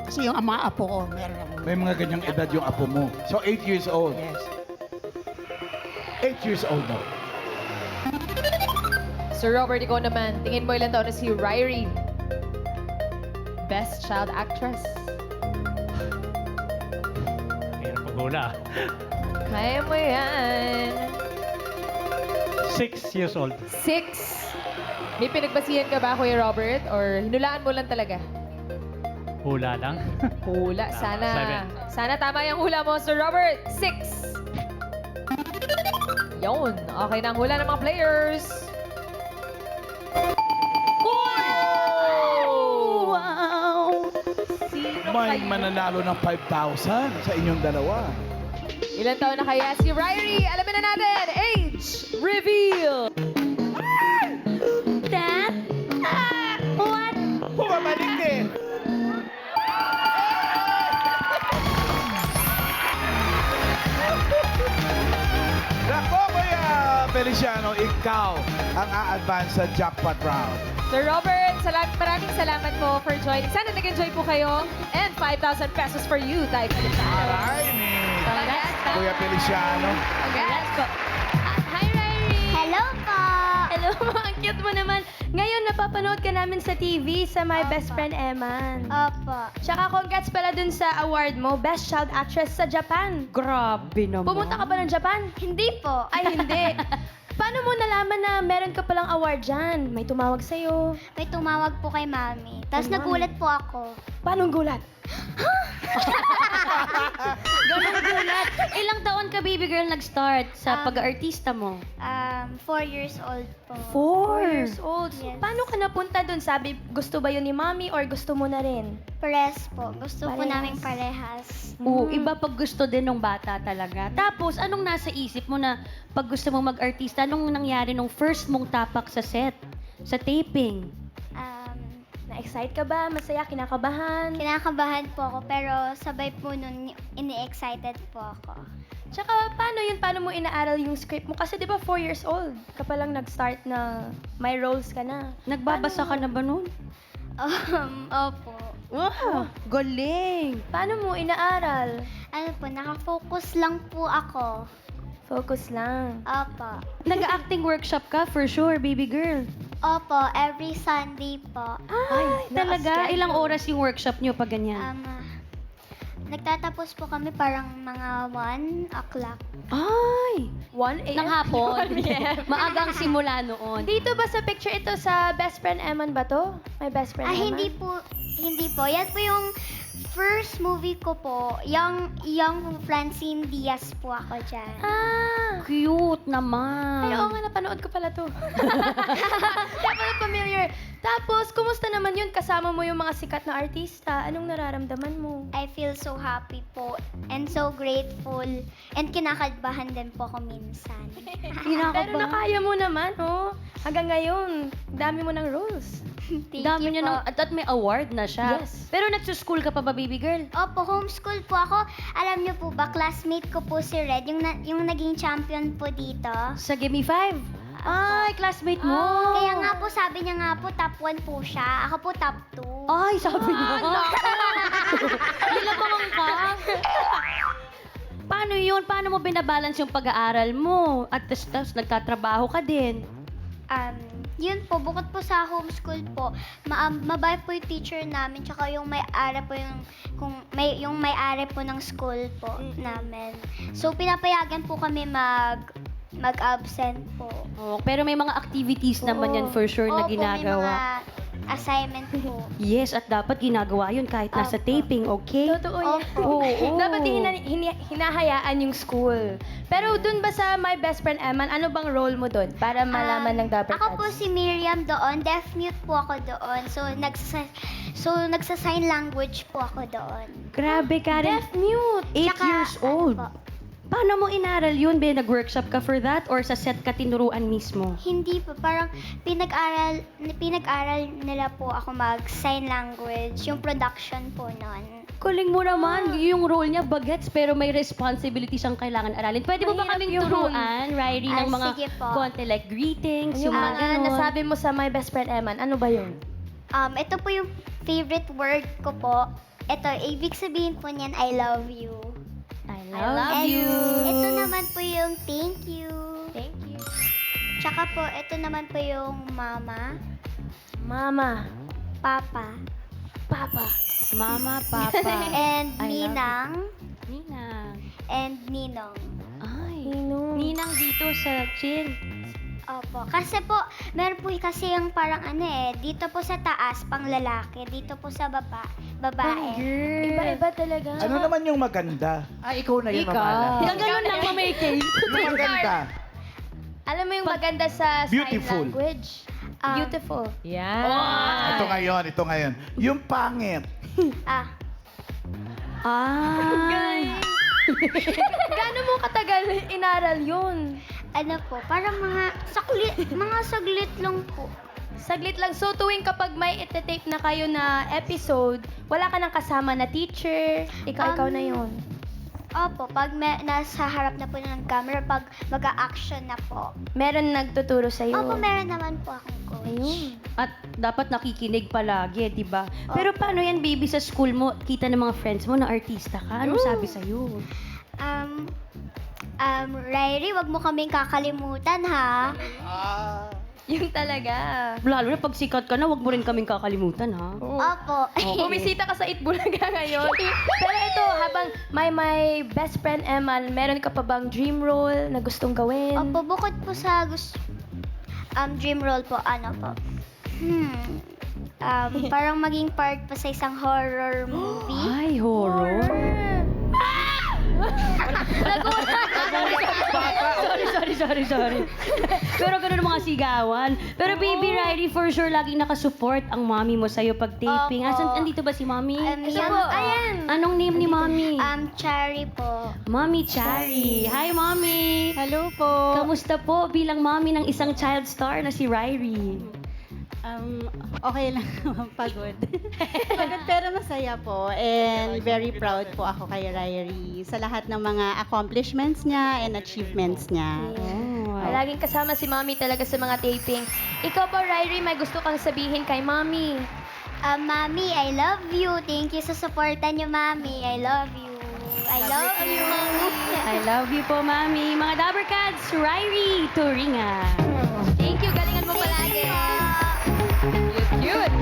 [SPEAKER 6] Kasi yung ama-apo ko, meron ako.
[SPEAKER 4] May mga ganyang edad yung apo mo. So 8 years old.
[SPEAKER 6] Yes.
[SPEAKER 4] 8 years old na.
[SPEAKER 7] Sir Robert, ikaw naman. Tingin mo ilang taon na si Ryrie? Best Child Actress.
[SPEAKER 5] Hirap pag-ula.
[SPEAKER 7] Kaya mo yan.
[SPEAKER 5] 6 years old.
[SPEAKER 7] 6. May pinagbasihan ka ba, Kuya Robert? Or hinulaan mo lang talaga?
[SPEAKER 5] Hula lang.
[SPEAKER 7] Hula.
[SPEAKER 5] Tama,
[SPEAKER 7] Sana tama yung hula mo, Sir Robert. 6. Yun. Okay na ang hula ng mga players.
[SPEAKER 3] Wow!
[SPEAKER 7] Sino
[SPEAKER 4] May
[SPEAKER 7] kayo?
[SPEAKER 4] mananalo ng 5,000 sa inyong dalawa.
[SPEAKER 7] Ilan taon na kaya si Ryrie? Alamin na natin. Age reveal.
[SPEAKER 3] Dad? What?
[SPEAKER 4] Bumabalik din! Nako, Kuya Feliciano, ikaw ang a-advance sa jackpot round.
[SPEAKER 7] Sir Robert, maraming salamat po for joining. Sana nag-enjoy po kayo. And 5,000 pesos for you, Tay Feliciano.
[SPEAKER 4] Alright, ni
[SPEAKER 3] Congrats,
[SPEAKER 4] Kuya Feliciano.
[SPEAKER 3] Congrats po. Hi, Riley!
[SPEAKER 9] Hello po!
[SPEAKER 3] Hello, ang cute mo naman.
[SPEAKER 9] Ngayon, napapanood ka namin sa TV sa My Best Friend Eman. Opo. Tsaka congrats pala dun sa award mo, Best Child Actress sa Japan.
[SPEAKER 3] Grabe naman.
[SPEAKER 9] Pumunta ka ba ng Japan? Hindi po. Ay, hindi. Paano mo nalaman na meron ka palang award dyan? May tumawag sa'yo.
[SPEAKER 11] May tumawag po kay Mami. Tapos
[SPEAKER 9] Kay Mami?
[SPEAKER 11] nagulat po ako.
[SPEAKER 9] Paano gulat?
[SPEAKER 3] Ganun gulat. Ilang taon ka, baby girl, nag-start sa pag-artista mo?
[SPEAKER 11] 4 years old po.
[SPEAKER 9] 4 years old. So,
[SPEAKER 11] Yes.
[SPEAKER 9] paano ka napunta dun? Sabi, gusto ba yun ni Mami or gusto mo na rin?
[SPEAKER 11] Pares po. Gusto po
[SPEAKER 9] Parehas.
[SPEAKER 11] namin parehas.
[SPEAKER 3] Oo, iba pag gusto din ng bata talaga. Tapos, anong nasa isip mo na pag gusto mo mag-artista, anong nangyari nung first mong tapak sa set? Sa taping?
[SPEAKER 9] Na-excite ka ba? Masaya? Kinakabahan?
[SPEAKER 11] Kinakabahan po ako pero sabay po nun ini-excited po ako.
[SPEAKER 9] Tsaka, paano yun? Paano mo inaaral yung script mo? Kasi di ba 4 years old ka palang nag-start na may roles ka na.
[SPEAKER 3] Nagbabasa ka na ba nun?
[SPEAKER 11] Opo.
[SPEAKER 3] Wow, galing!
[SPEAKER 9] Paano mo inaaral?
[SPEAKER 11] Ano po, nakafocus lang po ako.
[SPEAKER 9] Focus lang.
[SPEAKER 11] Opo.
[SPEAKER 3] Nag-acting workshop ka for sure, baby girl.
[SPEAKER 11] Opo, every Sunday po.
[SPEAKER 3] Ay, talaga? Ilang oras yung workshop nyo pag ganyan?
[SPEAKER 11] Nagtatapos po kami parang mga 1 o'clock.
[SPEAKER 3] Ay!
[SPEAKER 9] 1 a.m.
[SPEAKER 3] Ng hapon.
[SPEAKER 9] 1 p.m.
[SPEAKER 3] Maagang simula noon.
[SPEAKER 9] Dito ba sa picture ito sa Best Friend Eman ba to? My Best Friend Eman?
[SPEAKER 11] Hindi po. Hindi po. Yan po yung first movie ko po. Yung Francine Diaz po ako dyan.
[SPEAKER 3] Cute naman.
[SPEAKER 9] Ay, oo nga, napanood ko pala to. Kaya pala familiar. Tapos, kumusta naman yun? Kasama mo yung mga sikat na artista. Anong nararamdaman mo?
[SPEAKER 11] I feel so happy po and so grateful and kinakabahan din po ako minsan.
[SPEAKER 9] Pero nakaya mo naman, oh. Hanggang ngayon, dami mo ng roles.
[SPEAKER 11] Thank
[SPEAKER 3] Dami
[SPEAKER 11] you
[SPEAKER 3] niya
[SPEAKER 11] po.
[SPEAKER 3] at may award na siya.
[SPEAKER 9] Yes.
[SPEAKER 3] Pero nagsuschool ka pa ba, baby girl?
[SPEAKER 11] Opo, homeschool po ako. Alam niyo po ba, classmate ko po si Red, yung naging champion po dito.
[SPEAKER 3] Sa Gimme 5? Ay, classmate mo.
[SPEAKER 11] Kaya nga po, sabi niya nga po, top 1 po siya. Ako po, top 2.
[SPEAKER 3] Ay, sabi niya. Nilabangan ka. Paano yun? Paano mo binabalance yung pag-aaral mo? At tapos nagtatrabaho ka din.
[SPEAKER 11] Yun po, bukod po sa homeschool po, mabait po yung teacher namin, tsaka yung may-ari po yung may-ari po ng school po namin. So, pinapayagan po kami mag-absent po.
[SPEAKER 3] Oh, pero may mga activities naman yan for sure na
[SPEAKER 11] Opo,
[SPEAKER 3] ginagawa.
[SPEAKER 11] may mga assignment po.
[SPEAKER 3] Yes, at dapat ginagawa yun kahit nasa
[SPEAKER 11] Opo.
[SPEAKER 3] taping, okay?
[SPEAKER 9] Totoo yan.
[SPEAKER 3] Oo.
[SPEAKER 9] Dapat hinahayaan yung school. Pero dun ba sa My Best Friend Eman, ano bang role mo dun? Para malaman ng Dapper
[SPEAKER 11] Ako po
[SPEAKER 9] Cats.
[SPEAKER 11] si Miriam doon, deaf-mute po ako doon. So, nagsa-sign language po ako doon.
[SPEAKER 3] Grabe, Karen.
[SPEAKER 9] Deaf mute.
[SPEAKER 3] 8
[SPEAKER 11] Tsaka,
[SPEAKER 3] years old.
[SPEAKER 11] ano po,
[SPEAKER 3] Paano mo inaral yun, be? Nag-workshop ka for that or sa set ka tinuruan mismo?
[SPEAKER 11] Hindi po, parang pinag-aral nila po ako mag-sign language, yung production po noon.
[SPEAKER 3] Kuling mo naman, yung role niya bagets pero may responsibility siyang kailangan aralin. Pwede mo ba
[SPEAKER 9] Mahirap
[SPEAKER 3] kaming
[SPEAKER 9] yun.
[SPEAKER 3] turuan, Riley, ng mga
[SPEAKER 11] sige po.
[SPEAKER 3] konti like greetings,
[SPEAKER 9] Yung
[SPEAKER 3] yung mga
[SPEAKER 9] mga
[SPEAKER 3] ganon?
[SPEAKER 9] nasabi mo sa My Best Friend Eman, ano ba yun?
[SPEAKER 11] Ito po yung favorite word ko po. Ito, ibig sabihin po niyan, I love you.
[SPEAKER 3] I love
[SPEAKER 11] And
[SPEAKER 3] you.
[SPEAKER 11] ito naman po yung thank you.
[SPEAKER 9] Thank you.
[SPEAKER 11] Tsaka po, ito naman po yung mama,
[SPEAKER 9] Mama.
[SPEAKER 11] papa,
[SPEAKER 9] Papa.
[SPEAKER 3] Mama, Papa.
[SPEAKER 11] and
[SPEAKER 3] I love
[SPEAKER 11] ninang,
[SPEAKER 3] Ninang.
[SPEAKER 11] and ninong.
[SPEAKER 3] Ay.
[SPEAKER 9] Ninong.
[SPEAKER 3] Ninang dito sa chin.
[SPEAKER 11] Opo. Kasi po, meron po kasi yung parang dito po sa taas, pang lalaki, dito po sa babae.
[SPEAKER 9] Iba-iba talaga.
[SPEAKER 4] Ano naman yung maganda?
[SPEAKER 6] Ikaw na yun, mamala.
[SPEAKER 3] Gaganon lang mamake.
[SPEAKER 4] Yung maganda?
[SPEAKER 9] Alam mo yung maganda sa sign
[SPEAKER 4] Beautiful.
[SPEAKER 9] language? Beautiful.
[SPEAKER 7] Yan.
[SPEAKER 4] Ito ngayon. Yung pangit.
[SPEAKER 11] Ah,
[SPEAKER 9] Gaano mo katagal inaral yun?
[SPEAKER 11] ano po, parang mga saglit lang po.
[SPEAKER 9] Saglit lang. So, tuwing kapag may ite-tape na kayo na episode, wala ka nang kasama na teacher, ikaw na yun.
[SPEAKER 11] Opo, pag nasa harap na po ng camera, pag mag-a-action na po.
[SPEAKER 9] Meron nagtuturo sa'yo.
[SPEAKER 11] Opo, meron naman po akong coach.
[SPEAKER 9] Ayun.
[SPEAKER 3] At dapat nakikinig palagi, di ba? Pero paano yan, baby, sa school mo, kita ng mga friends mo na artista ka? Anong sabi sa'yo?
[SPEAKER 11] Riley, wag mo kaming kakalimutan, ha?
[SPEAKER 9] Yung talaga.
[SPEAKER 3] Lalo na pag sikat ka na, wag mo rin kaming kakalimutan, ha?
[SPEAKER 11] Opo.
[SPEAKER 9] Bumisita ka sa Itbulaga ngayon. Pero ito, habang my best friend Emma, meron ka pa bang dream role na gustong gawin?
[SPEAKER 11] Opo, bukod po sa dream role po, ano po? Parang maging part po sa isang horror movie.
[SPEAKER 3] Ay, horror. Sorry. Pero ganun ang mga sigawan. Pero baby Riley, for sure, laging nakasupport ang mommy mo sa'yo pag taping.
[SPEAKER 11] Opo.
[SPEAKER 3] Andito ba si mommy?
[SPEAKER 11] Yan po. Ayan.
[SPEAKER 3] Anong name ni mommy?
[SPEAKER 11] Cherry po.
[SPEAKER 3] Mommy Chari. Hi, mommy.
[SPEAKER 2] Hello po.
[SPEAKER 3] Kamusta po bilang mommy ng isang child star na si Riley?
[SPEAKER 2] Okay lang naman, pagod. Pagod pero masaya po. And very proud po ako kay Ryrie sa lahat ng mga accomplishments niya and achievements niya.
[SPEAKER 9] Laging kasama si Mommy talaga sa mga taping. Ikaw ba, Ryrie, may gusto kang sabihin kay Mommy?
[SPEAKER 11] Mami, I love you. Thank you sa suporta niyo, Mami. I love you. I love you, Mami.
[SPEAKER 3] I love you po, mami. Mga Dabbercats, Riley Turinga.
[SPEAKER 9] Thank you, galingan mo palagi.
[SPEAKER 7] Cute!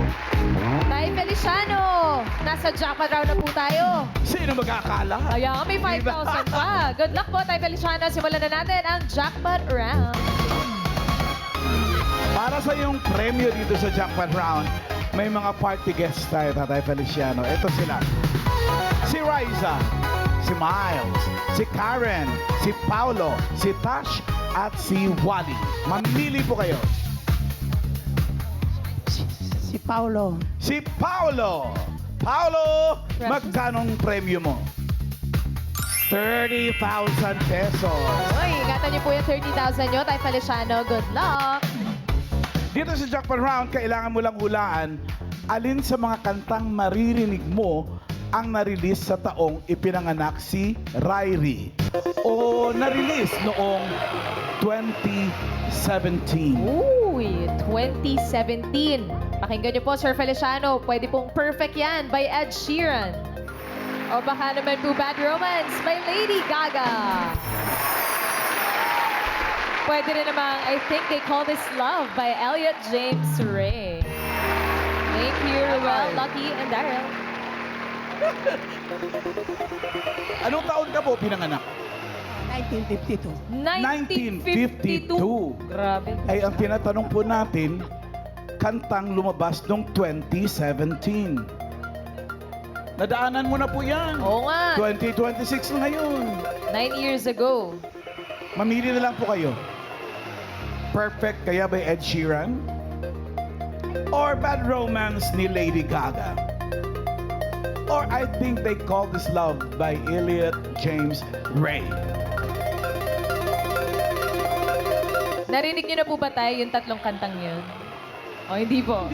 [SPEAKER 7] Tay Feliciano! Nasa jackpot round na po tayo.
[SPEAKER 4] Sino magkakala?
[SPEAKER 7] Ayan, may 5,000 pa. Good luck po, Tay Feliciano. Simulan na natin ang jackpot round.
[SPEAKER 4] Para sa iyong premyo dito sa jackpot round, may mga party guests tayo, Tatay Feliciano. Ito sila. Si Riza, si Miles, si Karen, si Paulo, si Tash, at si Wally. Mamili po kayo.
[SPEAKER 6] Si Paulo.
[SPEAKER 4] Si Paulo. Paulo, magkanong premyo mo? 30,000 pesos.
[SPEAKER 7] Uy, ingatan niyo po yung 30,000 nyo, Tay Feliciano. Good luck!
[SPEAKER 4] Dito sa jackpot round, kailangan mo lang hulaan alin sa mga kantang maririnig mo ang na-release sa taong ipinanganak si Riley o na-release noong 2017.
[SPEAKER 7] Uy, 2017. Pakinggan niyo po, Sir Feliciano. Pwede pong Perfect yan by Ed Sheeran. O baka naman po Bad Romance by Lady Gaga. Pwede rin namang I Think They Call This Love by Elliot James Ray. Thank you, Ruel, Lucky, and Daryl.
[SPEAKER 4] Anong taon ka po pinanganak?
[SPEAKER 6] 1952.
[SPEAKER 4] 1952.
[SPEAKER 7] Grabe.
[SPEAKER 4] Ay, ang tinatanong po natin, kantang lumabas noong 2017. Nadaanan mo na po yan.
[SPEAKER 7] Oo nga.
[SPEAKER 4] 2026 na ngayon.
[SPEAKER 7] 9 years ago.
[SPEAKER 4] Mamili na lang po kayo. Perfect kaya by Ed Sheeran? Or Bad Romance ni Lady Gaga? Or I Think They Call This Love by Elliot James Ray?
[SPEAKER 7] Narinig niyo na po ba tayo yung tatlong kantang yun? O, hindi po.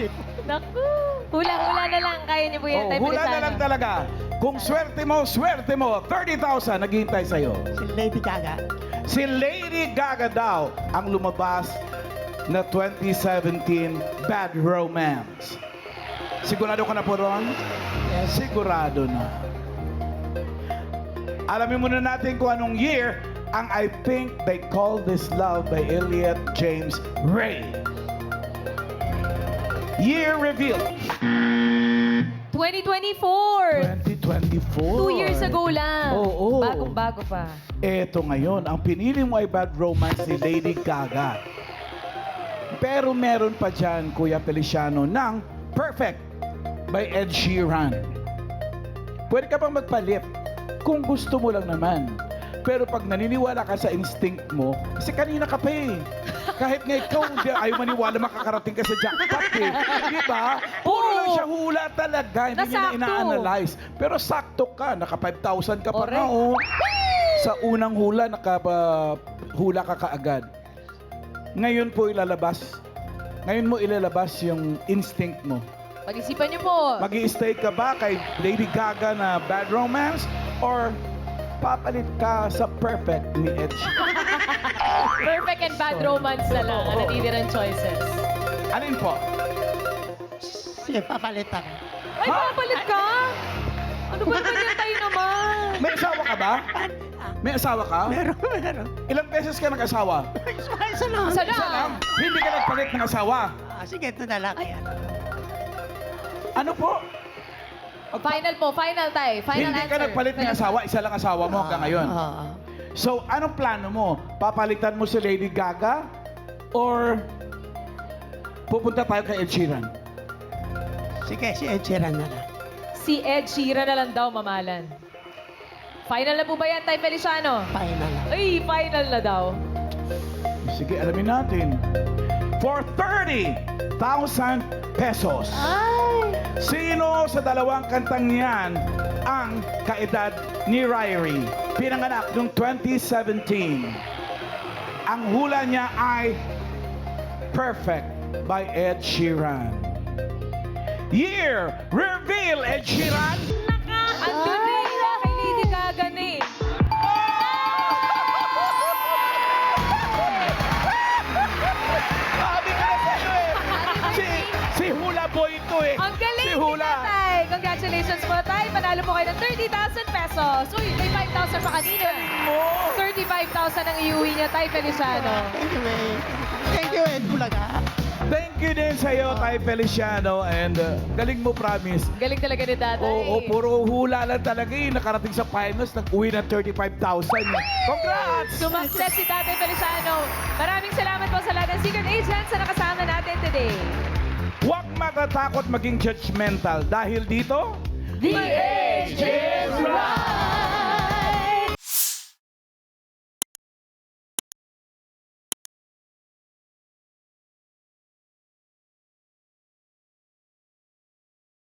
[SPEAKER 7] Naku! Hula-hula na lang. Kaya niyo po yan, Tay
[SPEAKER 4] Hula na
[SPEAKER 7] Feliciano.
[SPEAKER 4] lang talaga. Kung swerte mo, 30,000 naghihintay sa'yo.
[SPEAKER 6] Si Lady Gaga.
[SPEAKER 4] Si Lady Gaga daw ang lumabas na 2017 Bad Romance. Sigurado ka na po ron?
[SPEAKER 6] Yes.
[SPEAKER 4] Sigurado na. Alamin muna natin kung anong year ang I Think They Call This Love by Elliot James Ray. Year reveal.
[SPEAKER 7] 2024!
[SPEAKER 4] 2024.
[SPEAKER 7] 2 years ago lang.
[SPEAKER 4] Oo.
[SPEAKER 7] Bagong-bago pa.
[SPEAKER 4] Eto ngayon, ang pinili mo ay Bad Romance ni Lady Gaga. Pero meron pa dyan, Kuya Feliciano, ng Perfect by Ed Sheeran. Pwede ka pang magpalit kung gusto mo lang naman. Pero pag naniniwala ka sa instinct mo, kasi kanina ka pa eh. Kahit nga ikaw, ayaw maniwala makakarating ka sa jackpot eh. Di ba? Puro lang siya hula talaga. Hindi niya na
[SPEAKER 7] Nasakto.
[SPEAKER 4] ina-analyze. Pero sakto ka. Naka 5,000 ka pa
[SPEAKER 7] Correct.
[SPEAKER 4] na oh. Sa unang hula, hula ka kaagad. Ngayon po ilalabas. Ngayon mo ilalabas yung instinct mo.
[SPEAKER 7] Pag-isipan niyo po.
[SPEAKER 4] Mag-i-stay ka ba kay Lady Gaga na Bad Romance? Or papalit ka sa Perfect ni Ed Sheeran?
[SPEAKER 7] Perfect and Bad Romance na lang. Ang natitirang choices.
[SPEAKER 4] Alin po?
[SPEAKER 6] Sige, papalit ako.
[SPEAKER 7] Ay, papalit ka? Ano ba ganyan tayo naman?
[SPEAKER 4] May asawa ka ba? May asawa ka?
[SPEAKER 6] Meron.
[SPEAKER 4] Ilang beses ka nag-asawa?
[SPEAKER 6] Isa lang.
[SPEAKER 7] Isa
[SPEAKER 4] Isa lang?
[SPEAKER 7] lang.
[SPEAKER 4] Hindi ka nagpagawa magpalit ng asawa.
[SPEAKER 6] Sige, ito na lang. Ayan.
[SPEAKER 4] Ano po?
[SPEAKER 7] Final po, final tay. Final
[SPEAKER 4] Hindi
[SPEAKER 7] answer.
[SPEAKER 4] ka nagpalit ng asawa, isa lang asawa mo hanggang ngayon.
[SPEAKER 6] Oo.
[SPEAKER 4] So, anong plano mo? Papalitan mo si Lady Gaga? Or pupunta tayo kay Ed Sheeran?
[SPEAKER 6] Sige, si Ed Sheeran na lang.
[SPEAKER 7] Si Ed Sheeran na lang daw, mamalan. Final na po ba yan, Tay Feliciano?
[SPEAKER 6] Final na.
[SPEAKER 7] Ay, final na daw.
[SPEAKER 4] Sige, alamin natin. For 30,000 pesos. Sino sa dalawang kantang yan ang kaedad ni Ryrie? Pinanganak noong 2017. Ang hula niya ay Perfect by Ed Sheeran. Year reveal, Ed Sheeran.
[SPEAKER 7] Andun na yun kay Lady Gaga na eh.
[SPEAKER 4] Sabi ko na sa'yo eh. Si Hula Boy ito eh.
[SPEAKER 7] Ang galing
[SPEAKER 4] Si Hula.
[SPEAKER 7] nila, Tay. Congratulations po, Tay. Panalo po kayo ng 30,000 pesos. Uy, may 5,000 pa kanina. 35,000 ang iuwi niya, Tay Feliciano.
[SPEAKER 6] Thank you, eh. Thank you, Ed Bulaga.
[SPEAKER 4] Thank you din sa'yo, Tay Feliciano. And galing mo, promise.
[SPEAKER 7] Galing talaga ni Tatay.
[SPEAKER 4] Oo, puro hula lang talaga eh. Nakarating sa finals, nag-uwi ng 35,000. Congrats!
[SPEAKER 7] Sumakses si Tatay Feliciano. Maraming salamat po sa lahat ng secret agents na nakasama natin today.
[SPEAKER 4] Huwag matatakot maging judgmental dahil dito,
[SPEAKER 7] The Age is Right!